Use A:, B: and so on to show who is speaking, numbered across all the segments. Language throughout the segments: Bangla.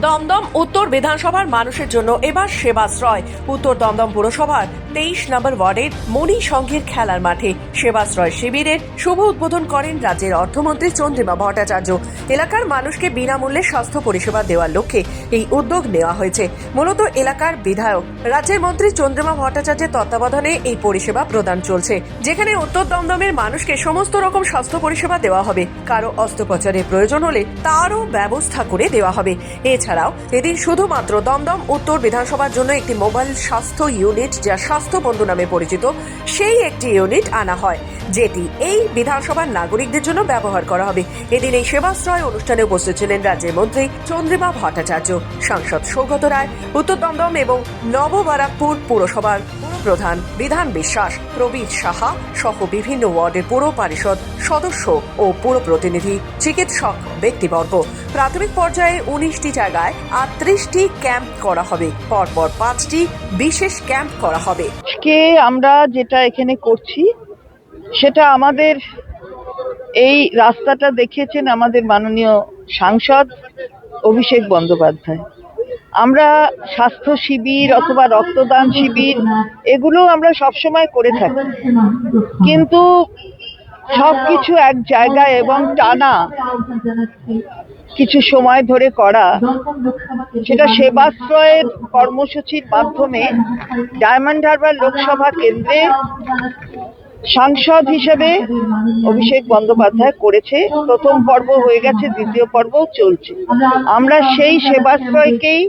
A: দমদম উত্তর বিধানসভার মানুষের জন্য এবার সেবাশ্রয়। উত্তর দমদম পুরসভার 23 নম্বর ওয়ার্ডের মণি সংঘের খেলার মাঠে সেবাশ্রয় শিবিরের শুভ উদ্বোধন করেন রাজ্যের অর্থমন্ত্রী চন্দ্রিমা ভট্টাচার্য। এলাকার মানুষকে বিনামূল্যে স্বাস্থ্য পরিষেবা দেওয়ার লক্ষ্যে এই উদ্যোগ নেওয়া হয়েছে। মূলত এলাকার বিধায়ক রাজ্যের মন্ত্রী চন্দ্রিমা ভট্টাচার্যের তত্ত্বাবধানে এই পরিষেবা প্রদান চলছে, যেখানে উত্তর দমদমের মানুষকে সমস্ত রকম স্বাস্থ্য পরিষেবা দেওয়া হবে। কারো অস্ত্রোপচারের প্রয়োজন হলে তারও ব্যবস্থা করে দেওয়া হবে। এছাড়াও এদিন শুধুমাত্র দমদম উত্তর বিধানসভার জন্য একটি মোবাইল স্বাস্থ্য ইউনিট, যা স্বাস্থ্য বন্ধু নামে পরিচিত, সেই একটি ইউনিট আনা হয়, যেটি এই বিধানসভার নাগরিকদের জন্য ব্যবহার করা হবে। এদিন এই সেবাশ্রয় অনুষ্ঠানে উপস্থিত ছিলেন রাজ্যের মন্ত্রী চন্দ্রিমা ভট্টাচার্য, সাংসদ সৌগত রায়, উত্তর দমদম এবং নববারাকপুর পুরসভার প্রধান বিধান বিশ্বাস, প্রবীর সাহা সহ বিভিন্ন ওয়ার্ডের পুর পরিষদ সদস্য ও পুর প্রতিনিধি, চিকিৎসক ব্যক্তিবর্গ। প্রাথমিক পর্যায়ে 19টি জায়গায় 38টি ক্যাম্প করা হবে, পরপর 5টি বিশেষ ক্যাম্প করা হবে।
B: আজকে আমরা যেটা এখানে করছি সেটা আমাদের এই রাস্তাটা দেখিয়েছেন আমাদের মাননীয় সাংসদ অভিষেক বন্দ্যোপাধ্যায়। আমরা স্বাস্থ্য শিবির অথবা রক্তদান শিবির এগুলো আমরা সবসময় করে থাকি, কিন্তু সবকিছু এক জায়গায় এবং টানা কিছু সময় ধরে করা, সেটা সেবাশ্রয়ের কর্মসূচির মাধ্যমে ডায়মন্ড হারবার লোকসভা কেন্দ্রে সাংসদ হিসেবে অভিষেক বন্দ্যোপাধ্যায় করেছে। প্রথম পর্ব হয়ে গেছে, দ্বিতীয় পর্বও চলছে। আমরা সেই সেবাশ্রয়কেই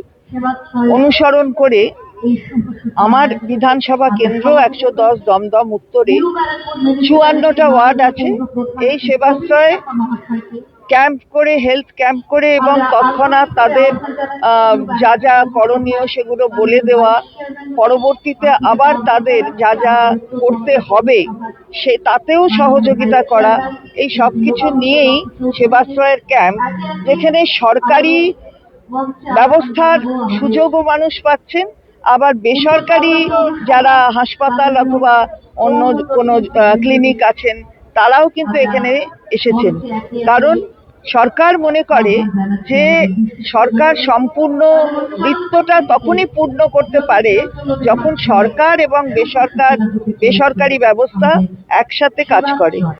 B: অনুসরণ করে আমার বিধানসভা কেন্দ্র 110 দমদম উত্তরে 54টা ওয়ার্ড আছে, এই সেবাশ্রয়ে ক্যাম্প করে, হেলথ ক্যাম্প করে এবং তৎক্ষণাৎ তাদের যা যা করণীয় সেগুলো বলে দেওয়া, পরবর্তীতে আবার তাদের যা যা করতে হবে সে তাতেও সহযোগিতা করা, এই সব কিছু নিয়েই সেবাশ্রয়ের ক্যাম্প, যেখানে সরকারি ব্যবস্থার সুযোগও মানুষ পাচ্ছেন, আবার বেসরকারি যারা হাসপাতাল অথবা অন্য কোনো ক্লিনিক আছেন তারাও কিন্তু এখানে এসেছেন। কারণ সরকার মনে করে যে সরকার সম্পূর্ণ বৃত্তটা তখনই পূর্ণ করতে পারে যখন সরকার এবং বেসরকারি ব্যবস্থা একসাথে কাজ করে।